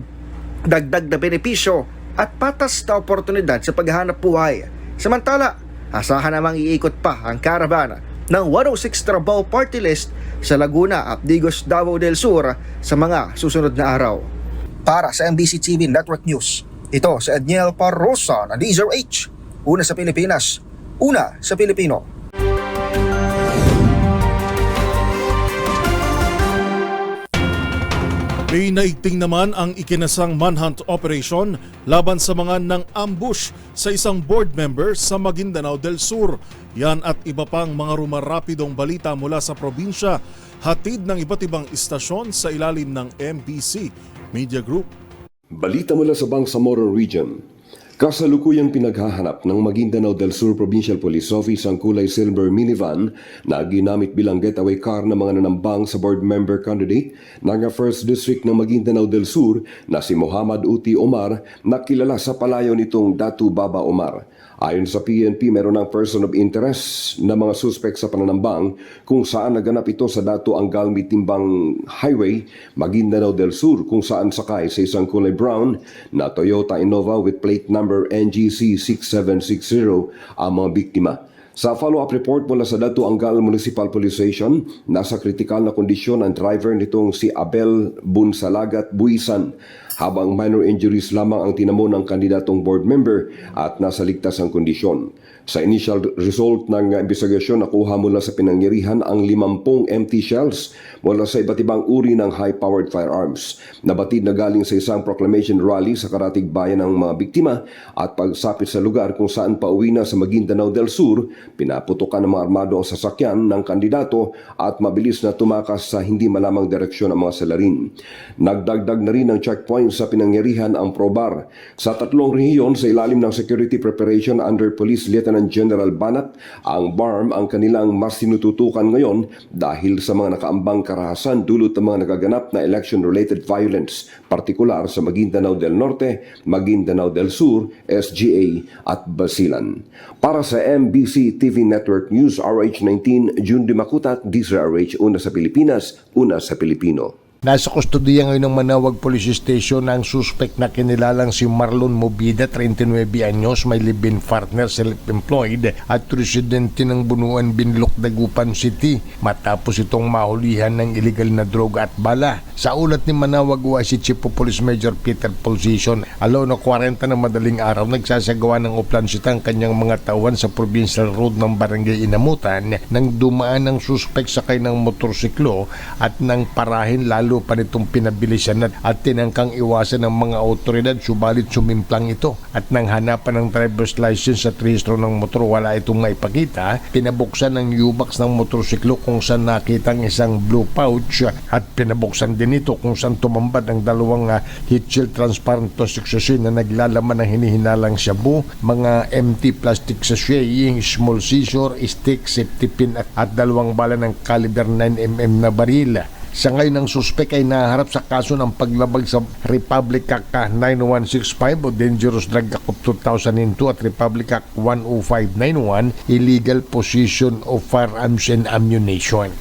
dagdag na benepisyo at patas na oportunidad sa paghahanap buhay. Samantala, asahan namang iikot pa ang karavan ng 106 Trabaho Party List sa Laguna at Digos, Davao del Sur sa mga susunod na araw. Para sa MBC TV Network News, ito si Edniel Parosa ng DZRH, una sa Pilipinas, una sa Pilipino. Pinaigting naman ang ikinasang manhunt operation laban sa mga nang-ambush sa isang board member sa Maguindanao del Sur. Yan at iba pang mga rumarapidong balita mula sa probinsya, hatid ng iba't ibang istasyon sa ilalim ng MBC Media Group. Balita mula sa Bangsamoro Region. Kasalukuyang pinaghahanap ng Maguindanao del Sur Provincial Police Office ang kulay silver minivan na ginamit bilang getaway car ng mga nanambang sa board member candidate ng 1st District ng Maguindanao del Sur na si Muhammad Uti Omar na kilala sa palayo nitong Datu Baba Omar. Ayon sa PNP, meron ng person of interest na mga suspect sa pananambang kung saan naganap ito sa Datu Angal Mitimbang Highway, Maguindanao del Sur, kung saan sakay sa isang kulay brown na Toyota Innova with plate number NGC 6760 ang mga biktima. Sa follow-up report mula sa Dato Angal Municipal Police Station, nasa kritikal na kondisyon ang driver nitong si Abel Bunsalagat Buisan, habang minor injuries lamang ang tinamo ng kandidatong board member at nasa ligtas ang kondisyon. Sa initial result ng investigasyon, nakuha mula sa pinangyarihan ang 50 empty shells mula sa iba't ibang uri ng high-powered firearms. Nabatid na galing sa isang proclamation rally sa karatig bayan ng mga biktima at pagsapit sa lugar kung saan pauwi na sa Maguindanao del Sur, pinaputukan ng mga armado ang sasakyan ng kandidato at mabilis na tumakas sa hindi malamang direksyon ang mga salarin. Nagdagdag na rin ng checkpoint sa pinangyarihan ang Probar. Sa 3 rehiyon sa ilalim ng security preparation under Police Lieutenant General Banat, ang BARM ang kanilang mas sinututukan ngayon dahil sa mga nakaambang karahasan dulot ng mga nagaganap na election-related violence, partikular sa Maguindanao del Norte, Maguindanao del Sur, SGA at Basilan. Para sa MBC TV Network News RH19, June Dimacutat, DZRH, una sa Pilipinas, una sa Pilipino. Nasa kustodiya ngayon ng Manawag Police Station ang suspect na kinilalang si Marlon Movida, 39 anyos, may live-in partner, self-employed at residente ng Bunuan, Binloc, Dagupan City matapos itong mahulihan ng illegal na droga at bala. Sa ulat ni Manawag si Chief of Police Major Peter Pulsation, alaw na 40 ng madaling araw nagsasagawa ng uplansita ang kanyang mga tauhan sa Provincial Road ng Barangay Inamutan nang dumaan ng suspect sakay ng motorsiklo at nang parahin lalo pa nitong pinabilisan at tinangkang iwasan ng mga otoridad, subalit sumimplang ito at nang hanapan ng driver's license at rehistro ng motor wala itong maipakita, pinabuksan ng U-box ng motorsiklo kung saan nakitang isang blue pouch at pinabuksan din ito kung saan tumambad ang dalawang heat shield transparent plastic sachet na naglalaman ng hinihinalang shabu, mga empty plastic sachet, small scissor, stick, safety pin at dalawang bala ng caliber 9mm na baril. Sa ngayon, ang suspek ay naharap sa kaso ng paglabag sa Republic Act 9165 o Dangerous Drug Act of 2002 at Republic Act 10591, Illegal Possession of Firearms and Ammunition.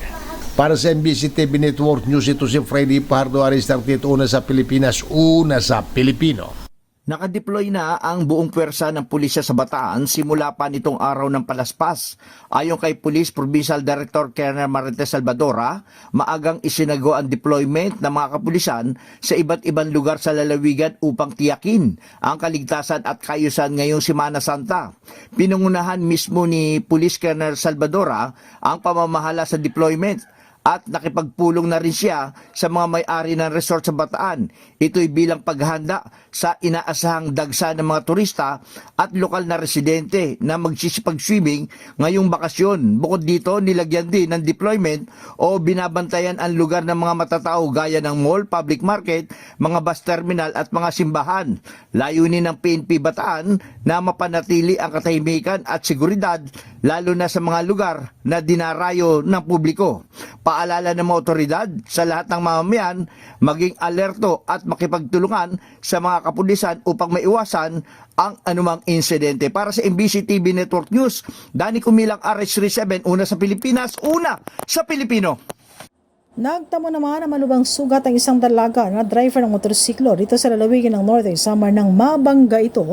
Para sa MBC TV Network News, ito si Freddy Pardo, Aristartito, una sa Pilipinas, una sa Pilipino. Nakadeploy na ang buong puwersa ng pulisya sa Bataan simula pa nitong araw ng palaspas. Ayon kay Police Provincial Director Colonel Marites Salvadora, maagang isinago ang deployment ng mga kapulisan sa iba't ibang lugar sa lalawigan upang tiyakin ang kaligtasan at kaayusan ngayong Semana Santa. Pinungunahan mismo ni Police Colonel Salvadora ang pamamahala sa deployment at nakipagpulong na rin siya sa mga may-ari ng resort sa Bataan. Ito'y bilang paghanda sa inaasahang dagsa ng mga turista at lokal na residente na magsisipag-swimming ngayong bakasyon. Bukod dito, nilagyan din ng deployment o binabantayan ang lugar ng mga matatao gaya ng mall, public market, mga bus terminal at mga simbahan. Layunin ng PNP Bataan na mapanatili ang katahimikan at seguridad lalo na sa mga lugar na dinarayo ng publiko. Paalala ng mga otoridad sa lahat ng mamamayan maging alerto at makipagtulungan sa mga kapulisan upang maiwasan ang anumang insidente. Para sa MBC TV Network News, Danny Kumilang, RH37, una sa Pilipinas, una sa Pilipino. Nagtamo naman na malubang sugat ang isang dalaga na driver ng motorsiklo dito sa lalawigan ng Northern Samar nang mabangga ito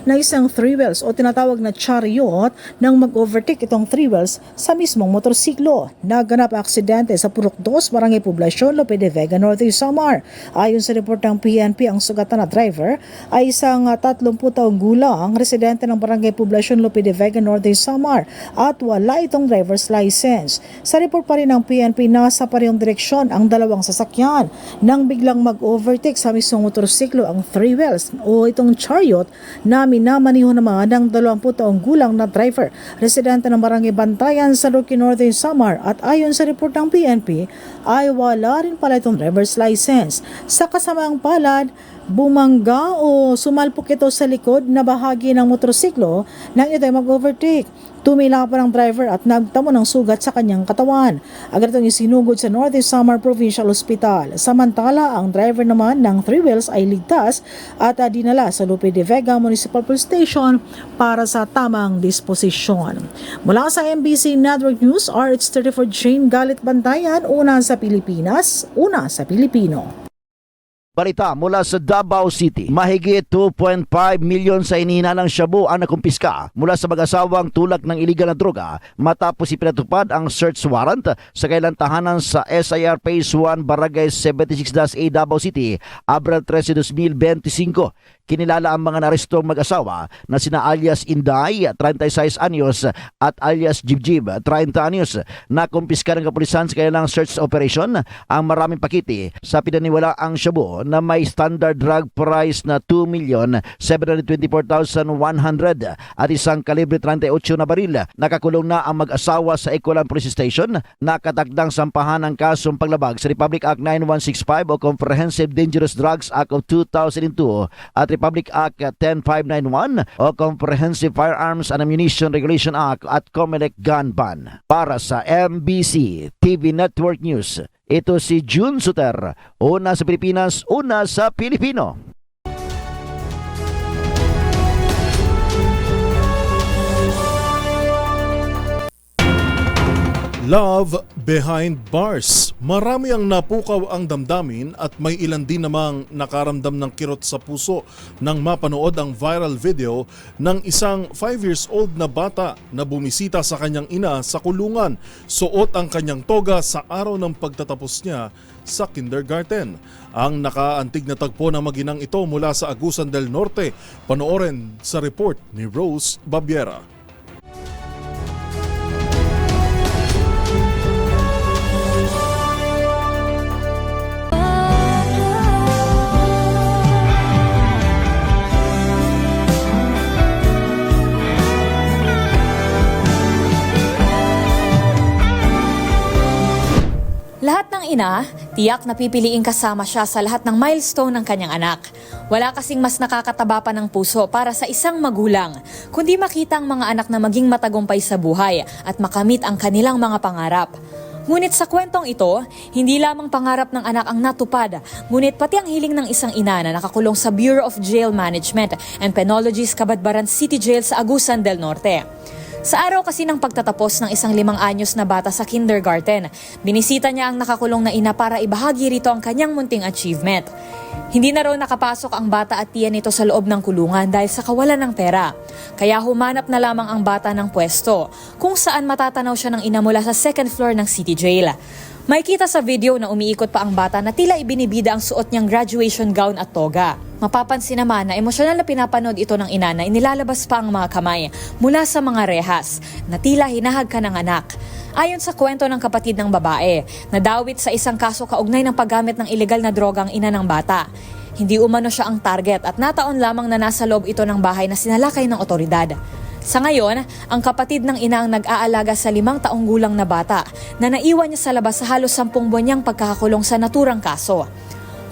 na isang 3 wheels o tinatawag na chariot nang mag-overtake itong 3 wheels sa mismong motorsiklo. Naganap aksidente sa Purok 2, Barangay Poblacion, Lope de Vega, Northern Samar. Ayon sa report ng PNP, ang sugatan na driver ay isang 30 taong gulang, residente ng Barangay Poblacion, Lope de Vega, Northern Samar at wala itong driver's license. Sa report pa rin ng PNP, nasa parehong direksyon ang dalawang sasakyan nang biglang mag-overtake sa mismong motorsiklo ang 3 wheels o itong chariot na minamaniho naman ng 20 taong gulang na driver, residente ng Barangay Bantayan sa Roque, Northern Samar, at ayon sa report ng PNP ay wala rin pala itong driver's license. Sa kasamaang palad, bumangga o sumalpok ito sa likod na bahagi ng motorsiklo nang ito ay mag-overtake. Tumila pa ng driver at nagtamo ng sugat sa kanyang katawan. Agad itong isinugod sa Northern Samar Provincial Hospital. Samantala, ang driver naman ng 3 wheels ay ligtas at dinala sa Lope de Vega Municipal Police Station para sa tamang disposisyon. Mula sa MBC Network News, RH34 Jane Galit Bantayan, una sa Pilipinas, una sa Pilipino. Balita mula sa Davao City, mahigit 2.5 milyon sa inihinalang shabu ang nakumpiska mula sa mag-asawang tulak ng iligal na droga matapos ipinatupad ang search warrant sa kailang tahanan sa SIR Phase 1 Barangay 76-A Davao City, Abril 13, 2025. Kinilala ang mga narestong mag-asawa na sina alias Inday, 36 anyos at alias Jibjib, 30 anyos. Nakumpiska ng kapulisan sa kailang search operation ang maraming pakiti sa pinaniwalaang shabu na may standard drug price na 2,724,100 at isang kalibre 38 na baril. Nakakulong na ang mag-asawa sa Ecolan Police Station. Nakatakdang sampahan ng kasong paglabag sa Republic Act 9165 o Comprehensive Dangerous Drugs Act of 2002 at Republic Act 10591 o Comprehensive Firearms and Ammunition Regulation Act at COMELEC Gun Ban. Para sa MBC TV Network News, ito si June Suter, una sa Pilipinas, una sa Pilipino. Love behind bars. Marami ang napukaw ang damdamin at may ilan din namang nakaramdam ng kirot sa puso nang mapanood ang viral video ng isang 5 years old na bata na bumisita sa kanyang ina sa kulungan. Suot ang kanyang toga sa araw ng pagtatapos niya sa kindergarten. Ang nakaantig na tagpo ng maginang ito mula sa Agusan del Norte. Panoorin sa report ni Rose Babiera. Lahat ng ina, tiyak na pipiliing kasama siya sa lahat ng milestone ng kanyang anak. Wala kasing mas nakakataba pa ng puso para sa isang magulang, kundi makita ang mga anak na maging matagumpay sa buhay at makamit ang kanilang mga pangarap. Ngunit sa kwentong ito, hindi lamang pangarap ng anak ang natupad, ngunit pati ang hiling ng isang ina na nakakulong sa Bureau of Jail Management and Penology sa Cabadbaran City Jail sa Agusan del Norte. Sa araw kasi ng pagtatapos ng isang 5 anyos na bata sa kindergarten, binisita niya ang nakakulong na ina para ibahagi rito ang kanyang munting achievement. Hindi na raw nakapasok ang bata at tiyan nito sa loob ng kulungan dahil sa kawalan ng pera. Kaya humanap na lamang ang bata ng pwesto, kung saan matatanaw siya ng ina mula sa second floor ng City Jail. May kita sa video na umiikot pa ang bata na tila ibinibida ang suot niyang graduation gown at toga. Mapapansin naman na emosyonal na pinapanood ito ng ina na inilalabas pa ang mga kamay mula sa mga rehas na tila hinahagkan ng anak. Ayon sa kwento ng kapatid ng babae, nadawit sa isang kaso kaugnay ng paggamit ng ilegal na droga ang ina ng bata. Hindi umano siya ang target at nataon lamang na nasa loob ito ng bahay na sinalakay ng otoridad. Sa ngayon, ang kapatid ng ina ang nag-aalaga sa 5 taong gulang na bata na naiwan niya sa labas sa halos 10 buwan niyang pagkakakulong sa naturang kaso.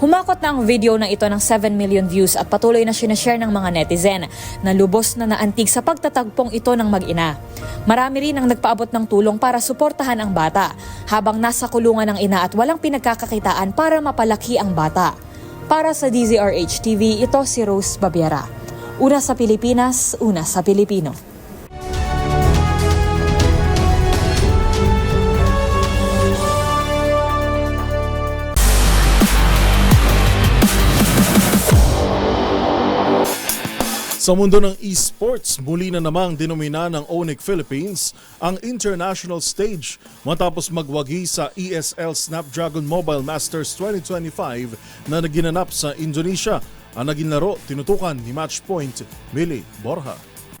Humakot na ang video na ito ng 7 million views at patuloy na sinashare ng mga netizen na lubos na naantig sa pagtatagpong ito ng mag-ina. Marami rin ang nagpaabot ng tulong para suportahan ang bata habang nasa kulungan ng ina at walang pinagkakakitaan para mapalaki ang bata. Para sa DZRH TV, ito si Rose Babiera. Una sa Pilipinas, una sa Pilipino. Sa mundo ng esports, muli na namang dinomina ng Onyx Philippines ang international stage matapos magwagi sa ESL Snapdragon Mobile Masters 2025 na naginanap sa Indonesia. Ang naging laro, tinutukan ni Matchpoint, Millie Borja.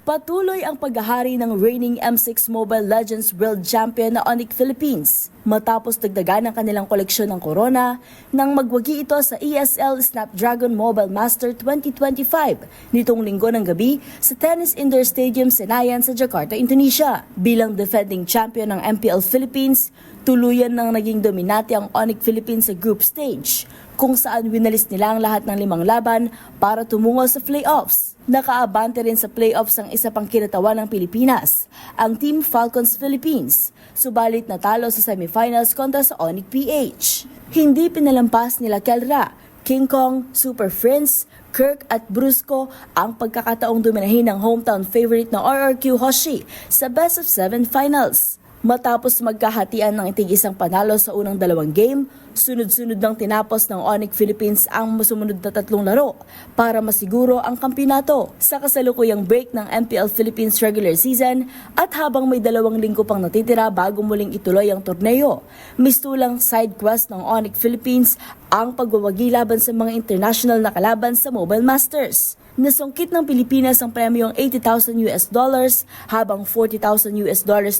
Patuloy ang paghahari ng reigning M6 Mobile Legends World Champion na Onyx Philippines matapos dagdagan ang kanilang koleksyon ng corona nang magwagi ito sa ESL Snapdragon Mobile Master 2025 nitong linggo ng gabi sa Tennis Indoor Stadium Senayan sa Jakarta, Indonesia. Bilang defending champion ng MPL Philippines, tuluyan nang naging dominante ang Onyx Philippines sa group stage, kung saan winalis nila ang lahat ng 5 laban para tumungo sa playoffs. Nakaabante rin sa playoffs ang isa pang kinatawan ng Pilipinas, ang Team Falcons Philippines, subalit natalo sa semifinals kontra sa Onyx PH. Hindi pinalampas nila Kelra, King Kong, Super Friends, Kirk at Brusco ang pagkakataong dominahin ng hometown favorite na RRQ Hoshi sa Best of 7 finals. Matapos magkahatian ng itig-isang panalo sa unang 2 game, sunod-sunod nang tinapos ng Onyx Philippines ang sumunod na 3 laro para masiguro ang kampiyonato sa kasalukuyang break ng MPL Philippines regular season at habang may 2 linggo pang natitira bago muling ituloy ang torneo. Mistulang side quest ng Onyx Philippines ang pagwawagi laban sa mga international na kalaban sa Mobile Masters. Nasungkit ng Pilipinas ang premyong $80,000 habang $40,000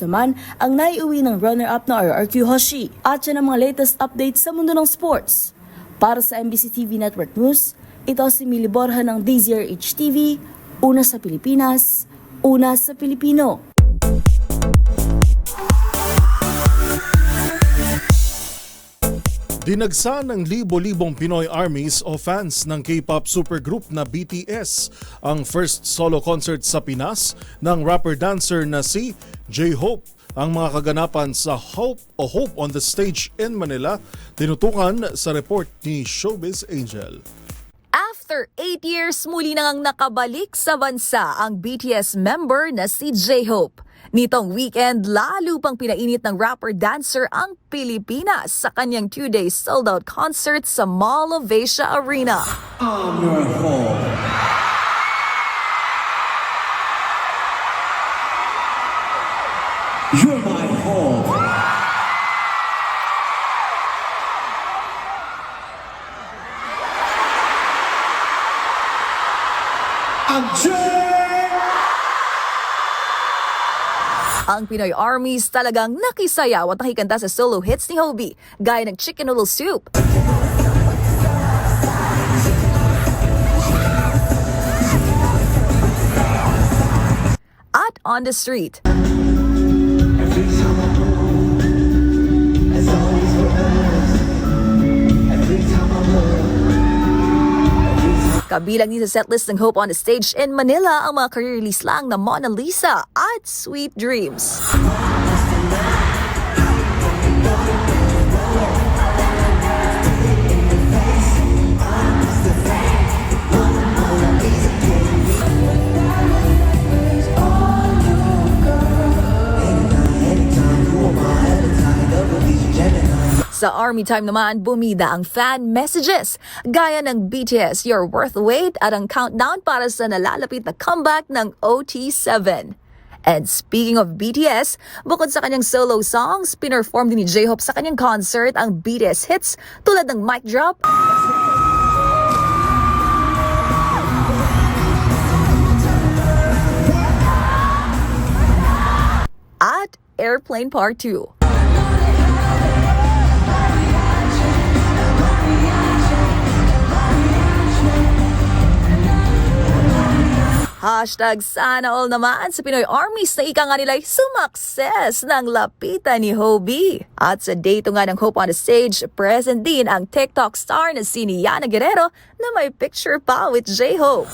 naman ang naiuwi ng runner-up na RRQ Hoshi. At yan ang mga latest updates sa mundo ng sports. Para sa MBC TV Network News, ito si Mili Borja ng DZRH TV, una sa Pilipinas, una sa Pilipino. Dinagsa ng libo-libong Pinoy armies o fans ng K-pop supergroup na BTS ang first solo concert sa Pinas ng rapper-dancer na si J-Hope. Ang mga kaganapan sa Hope on the Stage in Manila, tinutukan sa report ni Showbiz Angel. After 8 years, muli nang nakabalik sa bansa ang BTS member na si J-Hope. Nitong weekend, lalo pang pinainit ng rapper-dancer ang Pilipinas sa kanyang 2-day sold-out concert sa Mall of Asia Arena. I'm your home. You're my home. I'm Jay! Ang Pinoy Armies talagang nakisayaw at nakikanta sa solo hits ni Hobie, gaya ng Chicken Noodle Soup. At On the Street. Kabilang din sa setlist ng Hope on the Stage in Manila ang mga career release lang na Mona Lisa at Sweet Dreams. Sa Army Time naman, bumida ang fan messages gaya ng BTS You're Worth the Wait at ang countdown para sa nalalapit na comeback ng OT7. And speaking of BTS, bukod sa kanyang solo songs, pinerform din ni J-Hope sa kanyang concert ang BTS hits tulad ng Mic Drop at Airplane Part 2. Hashtag sana all naman sa Pinoy Armies na ika nga nila'y sumakses ng lapitan ni Hobie. At sa date nga ng Hope on the Stage, present din ang TikTok star na si Yana Guerrero na may picture pa with J-Hope.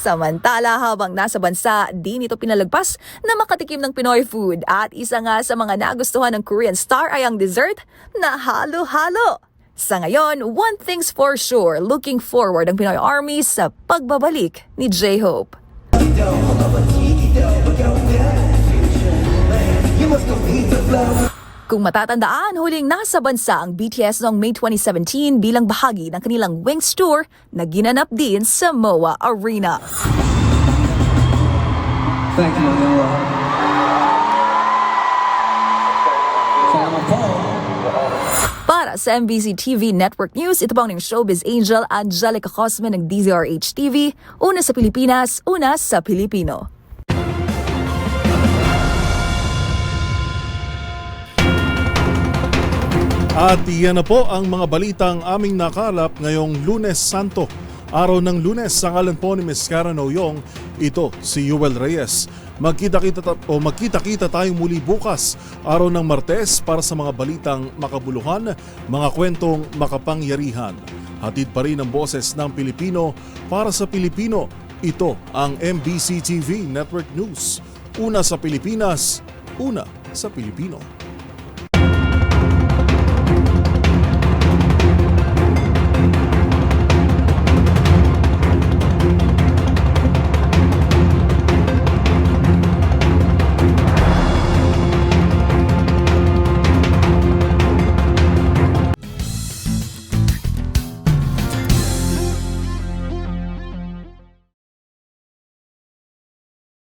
Samantala, habang nasa bansa, di nito pinalagpas na makatikim ng Pinoy food. At isa nga sa mga nagustuhan ng Korean star ay ang dessert na halo-halo. Sa ngayon, one thing's for sure, looking forward ang Pinoy Army sa pagbabalik ni J-Hope. Kung matatandaan, huling nasa bansa ang BTS noong May 2017 bilang bahagi ng kanilang Wings Tour na ginanap din sa MOA Arena. Thank you, Manila. Salamat po. Para sa MBC TV Network News, ito pang ng Showbiz Angel Angelica Cosme ng DZRH TV, una sa Pilipinas, una sa Pilipino. At iyan na po ang mga balitang aming nakalap ngayong Lunes Santo. Araw ng Lunes, sa ngalan po ni Ms. Karen Oyong, ito si Yuel Reyes. Magkita-kita tayo muli bukas, araw ng Martes, para sa mga balitang makabuluhan, mga kwentong makapangyarihan. Hatid pa rin ang boses ng Pilipino para sa Pilipino. Ito ang MBC TV Network News. Una sa Pilipinas, una sa Pilipino.